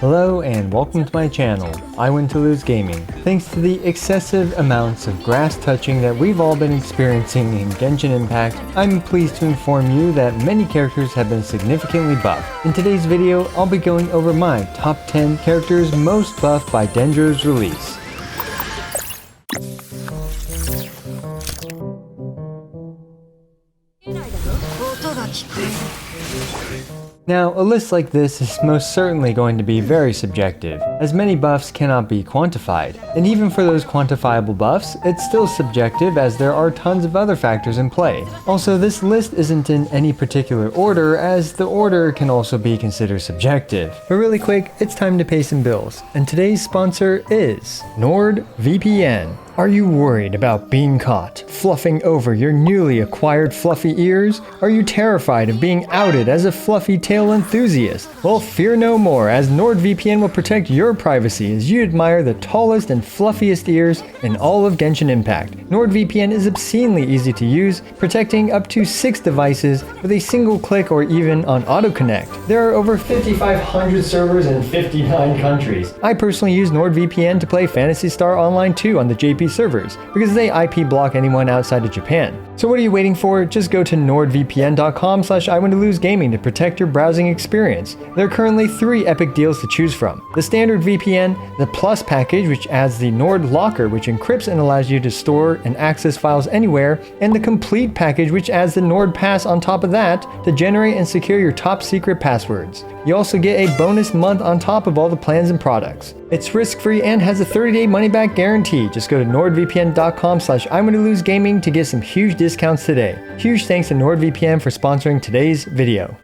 Hello and welcome to my channel, I Win to Lose Gaming. Thanks to the excessive amounts of grass touching that we've all been experiencing in Genshin Impact, I'm pleased to inform you that many characters have been significantly buffed. In today's video, I'll be going over my top 10 characters most buffed by Dendro's release. Now, a list like this is most certainly going to be very subjective, as many buffs cannot be quantified. And even for those quantifiable buffs, it's still subjective as there are tons of other factors in play. Also, this list isn't in any particular order, as the order can also be considered subjective. But really quick, it's time to pay some bills, and today's sponsor is NordVPN. Are you worried about being caught fluffing over your newly acquired fluffy ears? Are you terrified of being outed as a fluffy tail enthusiast? Well, fear no more, as NordVPN will protect your privacy as you admire the tallest and fluffiest ears in all of Genshin Impact. NordVPN is obscenely easy to use, protecting up to 6 devices with a single click or even on auto connect. There are over 5,500 servers in 59 countries. I personally use NordVPN to play Phantasy Star Online 2 on the JP servers because they IP block anyone outside of Japan. So what are you waiting for? Just go to nordvpn.com/iwantolosegaming to protect your browsing experience. There are currently 3 epic deals to choose from: the standard VPN, the Plus package, which adds the Nord Locker, which encrypts and allows you to store and access files anywhere, and the complete package, which adds the Nord Pass on top of that to generate and secure your top secret passwords. You also get a bonus month on top of all the plans and products. It's risk-free and has a 30-day money-back guarantee. Just go to nordvpn.com/iwantolosegaming to get some huge discounts today. Huge thanks to NordVPN for sponsoring today's video.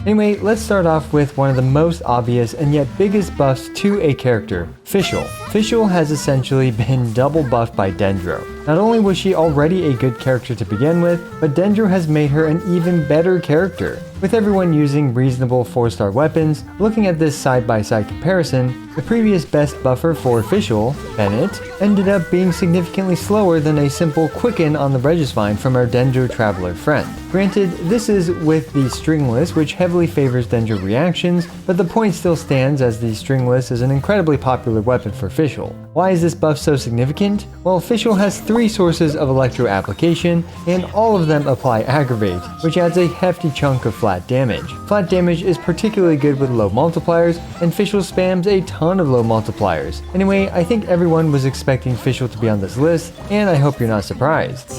Anyway, let's start off with one of the most obvious and yet biggest buffs to a character, Fischl. Fischl has essentially been double buffed by Dendro. Not only was she already a good character to begin with, but Dendro has made her an even better character. With everyone using reasonable 4-star weapons, looking at this side-by-side comparison, the previous best buffer for Fischl, Bennett, ended up being significantly slower than a simple quicken on the Regisvine from our Dendro Traveler friend. Granted, this is with the stringless, which heavily favors Dendro reactions, but the point still stands as the stringless is an incredibly popular weapon for Fischl. Why is this buff so significant? Well, Fischl has 3 sources of electro application, and all of them apply aggravate, which adds a hefty chunk of flat damage. Flat damage is particularly good with low multipliers, and Fischl spams a ton of low multipliers. Anyway, I think everyone was expecting Fischl to be on this list, and I hope you're not surprised.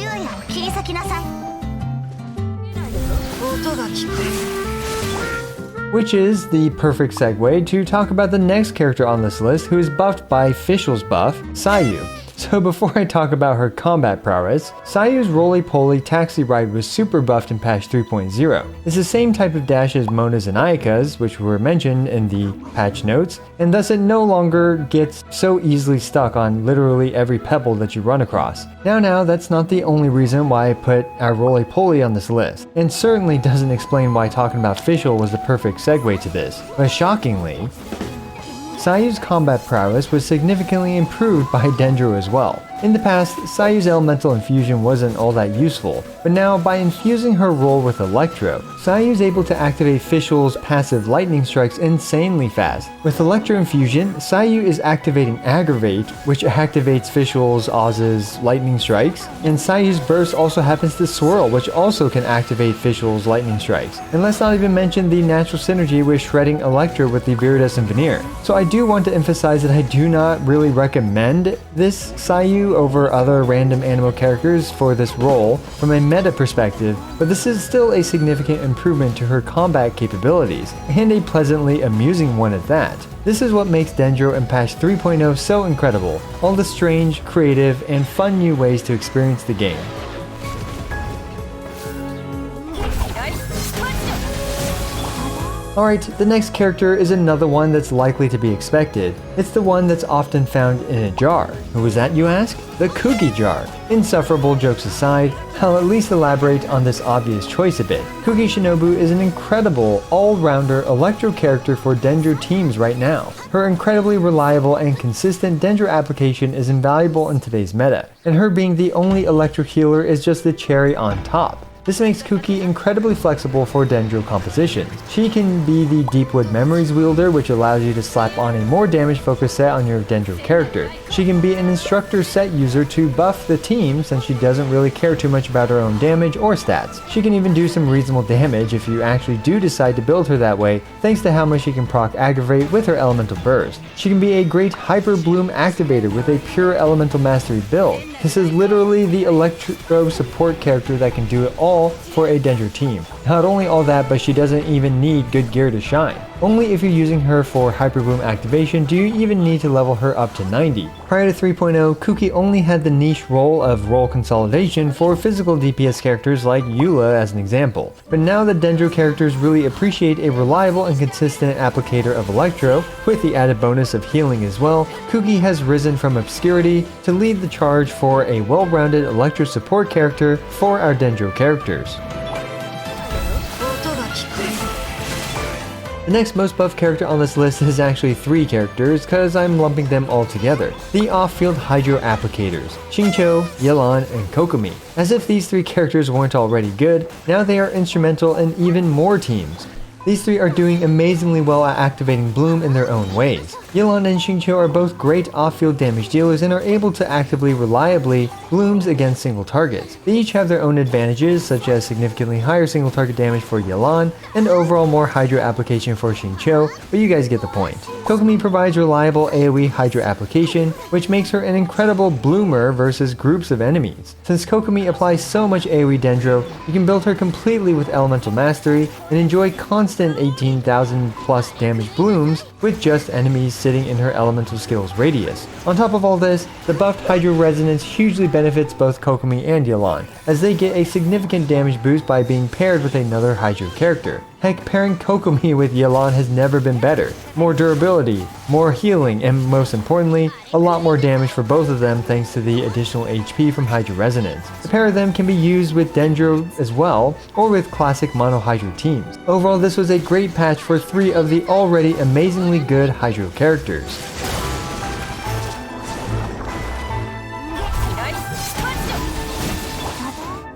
Which is the perfect segue to talk about the next character on this list who is buffed by Fischl's buff, Sayu. So before I talk about her combat prowess, Sayu's roly-poly taxi ride was super buffed in patch 3.0. It's the same type of dash as Mona's and Ayaka's, which were mentioned in the patch notes, and thus it no longer gets so easily stuck on literally every pebble that you run across. Now, that's not the only reason why I put our roly-poly on this list, and certainly doesn't explain why talking about Fischl was the perfect segue to this. But shockingly, Sayu's combat prowess was significantly improved by Dendro as well. In the past, Sayu's elemental infusion wasn't all that useful, but now by infusing her role with Electro, Sayu is able to activate Fischl's passive lightning strikes insanely fast. With Electro infusion, Sayu is activating Aggravate, which activates Fischl's Oz's lightning strikes, and Sayu's burst also happens to swirl, which also can activate Fischl's lightning strikes. And let's not even mention the natural synergy with shredding Electro with the Viridescent Veneer. So I do want to emphasize that I do not really recommend this Sayu over other random animal characters for this role from a meta perspective, but this is still a significant improvement to her combat capabilities, and a pleasantly amusing one at that. This is what makes Dendro in patch 3.0 so incredible, all the strange, creative, and fun new ways to experience the game. Alright, the next character is another one that's likely to be expected. It's the one that's often found in a jar. Who was that, you ask? The Cookie Jar. Insufferable jokes aside, I'll at least elaborate on this obvious choice a bit. Cookie Shinobu is an incredible, all-rounder Electro character for Dendro teams right now. Her incredibly reliable and consistent Dendro application is invaluable in today's meta, and her being the only Electro healer is just the cherry on top. This makes Kuki incredibly flexible for dendro compositions. She can be the Deepwood Memories wielder, which allows you to slap on a more damage focused set on your dendro character. She can be an instructor set user to buff the team since she doesn't really care too much about her own damage or stats. She can even do some reasonable damage if you actually do decide to build her that way, thanks to how much she can proc aggravate with her elemental burst. She can be a great Hyper Bloom activator with a pure elemental mastery build. This is literally the electro support character that can do it all for a dendro team. Not only all that, but she doesn't even need good gear to shine. Only if you're using her for Hyper Bloom activation do you even need to level her up to 90. Prior to 3.0, Kuki only had the niche role of role consolidation for physical DPS characters like Eula as an example. But now the dendro characters really appreciate a reliable and consistent applicator of electro, with the added bonus of healing as well. Kuki has risen from obscurity to lead the charge for a well-rounded electro support character for our dendro characters. The next most buffed character on this list is actually 3 characters, cause I'm lumping them all together. The off-field Hydro Applicators, Xingqiu, Yelan, and Kokomi. As if these 3 characters weren't already good, now they are instrumental in even more teams. These 3 are doing amazingly well at activating Bloom in their own ways. Yelan and Xingqiu are both great off-field damage dealers and are able to actively reliably blooms against single targets. They each have their own advantages, such as significantly higher single target damage for Yelan and overall more Hydro application for Xingqiu, but you guys get the point. Kokomi provides reliable AoE Hydro application, which makes her an incredible bloomer versus groups of enemies. Since Kokomi applies so much AoE dendro, you can build her completely with elemental mastery and enjoy constant 18,000 plus damage blooms with just enemies sitting in her elemental skills radius. On top of all this, the buffed Hydro Resonance hugely benefits both Kokomi and Yelan, as they get a significant damage boost by being paired with another Hydro character. Heck, pairing Kokomi with Yelan has never been better. More durability, more healing, and most importantly, a lot more damage for both of them thanks to the additional HP from Hydro Resonance. The pair of them can be used with dendro as well, or with classic mono Hydro teams. Overall, this was a great patch for 3 of the already amazingly good Hydro characters.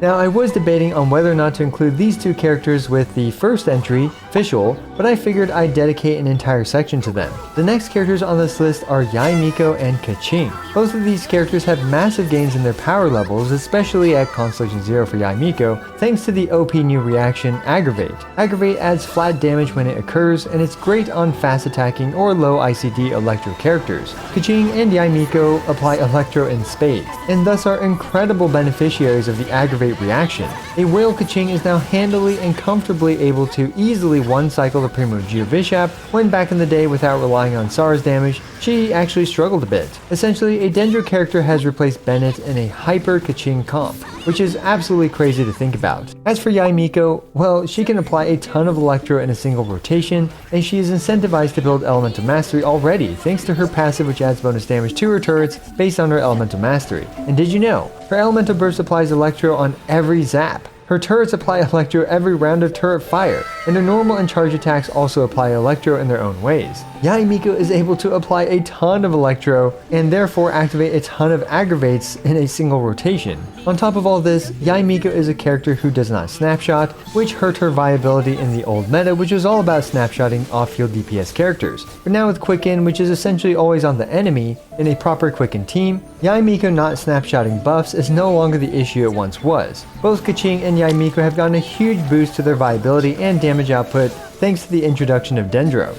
Now, I was debating on whether or not to include these 2 characters with the first entry, Fischl, but I figured I'd dedicate an entire section to them. The next characters on this list are Yae Miko and Keqing. Both of these characters have massive gains in their power levels, especially at Constellation 0 for Yae Miko, thanks to the OP new reaction, Aggravate. Aggravate adds flat damage when it occurs, and it's great on fast attacking or low ICD Electro characters. Keqing and Yae Miko apply Electro in spades, and thus are incredible beneficiaries of the Aggravate reaction. A Whale Keqing is now handily and comfortably able to easily one-cycle the Primordial Bishop, when back in the day without relying on SARS damage, she actually struggled a bit. Essentially, a dendro character has replaced Bennett in a hyper Keqing comp, which is absolutely crazy to think about. As for Yae Miko, well, she can apply a ton of Electro in a single rotation, and she is incentivized to build Elemental Mastery already, thanks to her passive which adds bonus damage to her turrets based on her Elemental Mastery. And did you know? Her Elemental Burst applies Electro on every zap. Her turrets apply Electro every round of turret fire, and her normal and charge attacks also apply Electro in their own ways. Yae Miko is able to apply a ton of Electro, and therefore activate a ton of aggravates in a single rotation. On top of all this, Yae Miko is a character who does not snapshot, which hurt her viability in the old meta, which was all about snapshotting off-field DPS characters. But now with Quicken, which is essentially always on the enemy, in a proper Quicken team, Yae Miko not snapshotting buffs is no longer the issue it once was. Both Keqing and Yae Miko have gotten a huge boost to their viability and damage output thanks to the introduction of dendro.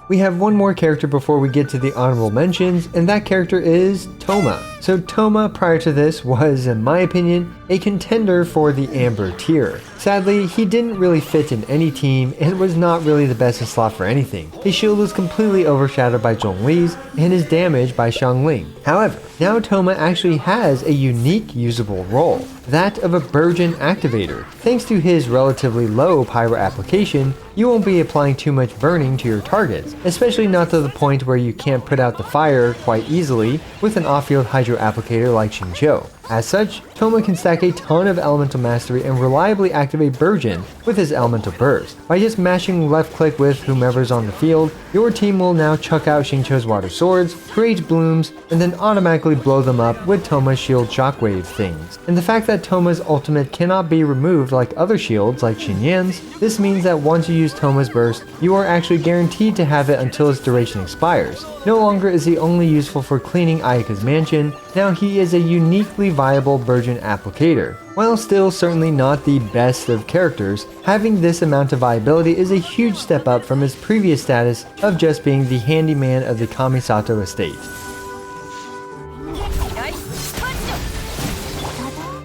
We have one more character before we get to the honorable mentions, and that character is Thoma. So Thoma prior to this was, in my opinion, a contender for the Amber tier. Sadly, he didn't really fit in any team and was not really the best in slot for anything. His shield was completely overshadowed by Zhongli's and his damage by Xiangling. However, now Thoma actually has a unique usable role, that of a Burgeon activator. Thanks to his relatively low pyro application, you won't be applying too much burning to your targets, especially not to the point where you can't put out the fire quite easily with an off-field Hydro applicator like Xingqiu. As such, Toma can stack a ton of elemental mastery and reliably activate Burgeon with his elemental burst. By just mashing left click with whomever's on the field, your team will now chuck out Xingqiu's water swords, create blooms, and then automatically blow them up with Toma's shield shockwave things. And the fact that Toma's ultimate cannot be removed like other shields like Xinyan's, this means that once you use Toma's burst, you are actually guaranteed to have it until its duration expires. No longer is he only useful for cleaning Ayaka's mansion, now he is a uniquely viable Burgeon applicator. While still certainly not the best of characters, having this amount of viability is a huge step up from his previous status of just being the handyman of the Kamisato estate.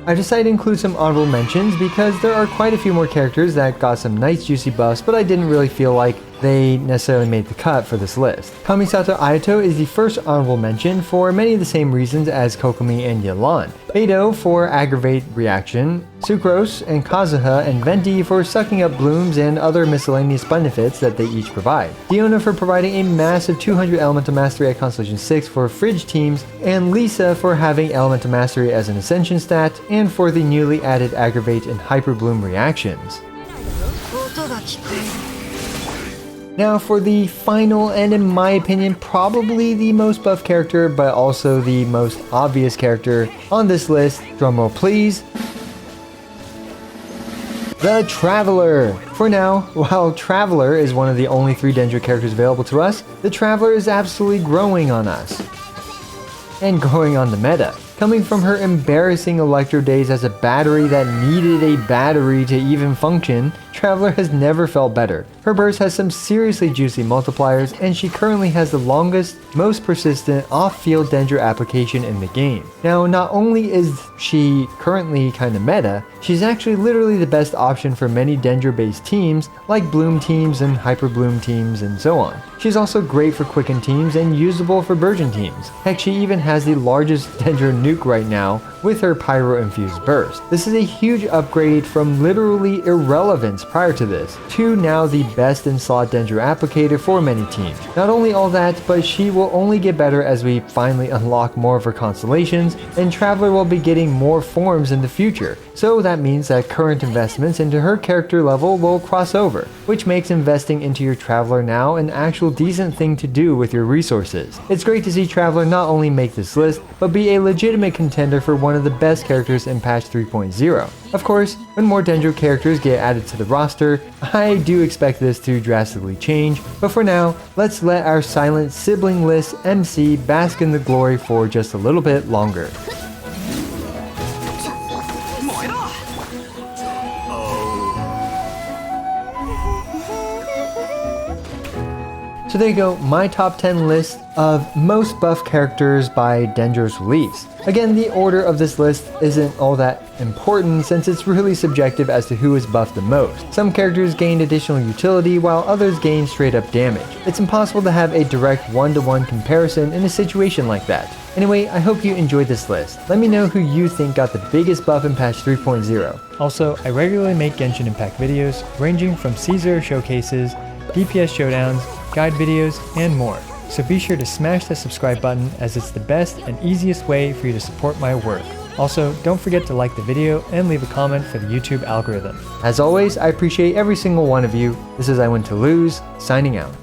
I decided to include some honorable mentions because there are quite a few more characters that got some nice juicy buffs, but I didn't really feel like they necessarily made the cut for this list. Kamisato Ayato is the first honorable mention for many of the same reasons as Kokomi and Yelan. Beidou for aggravate reaction, Sucrose and Kazuha and Venti for sucking up blooms and other miscellaneous benefits that they each provide. Diona for providing a massive 200 elemental mastery at Constellation 6 for fridge teams, and Lisa for having elemental mastery as an ascension stat and for the newly added aggravate and hyper bloom reactions. Now for the final and in my opinion probably the most buff character but also the most obvious character on this list, drumroll please, the Traveler! For now, while Traveler is one of the only 3 Dendro characters available to us, the Traveler is absolutely growing on us. And growing on the meta. Coming from her embarrassing Electro days as a battery that needed a battery to even function, Traveler has never felt better. Her burst has some seriously juicy multipliers, and she currently has the longest, most persistent off-field Dendro application in the game. Now, not only is she currently kinda meta, she's actually literally the best option for many Dendro-based teams, like Bloom teams and Hyper Bloom teams and so on. She's also great for Quicken teams and usable for Burgeon teams. Heck, she even has the largest Dendro nuke right now with her Pyro-infused burst. This is a huge upgrade from literally irrelevance prior to this, to now the best in slot Dendro applicator for many teams. Not only all that, but she will only get better as we finally unlock more of her constellations, and Traveler will be getting more forms in the future. So that means that current investments into her character level will cross over, which makes investing into your Traveler now an actual decent thing to do with your resources. It's great to see Traveler not only make this list, but be a legitimate contender for one of the best characters in patch 3.0. Of course, when more Dendro characters get added to the roster, I do expect this to drastically change, but for now, let's let our silent sibling-less MC bask in the glory for just a little bit longer. So there you go, my top 10 list of most buff characters by Dendro's release. Again, the order of this list isn't all that important since it's really subjective as to who is buffed the most. Some characters gained additional utility while others gained straight up damage. It's impossible to have a direct one-to-one comparison in a situation like that. Anyway, I hope you enjoyed this list. Let me know who you think got the biggest buff in patch 3.0. Also, I regularly make Genshin Impact videos ranging from Caesar showcases, DPS showdowns, guide videos, and more. So be sure to smash the subscribe button as it's the best and easiest way for you to support my work. Also, don't forget to like the video and leave a comment for the YouTube algorithm. As always, I appreciate every single one of you. This is I Win to Lose, signing out.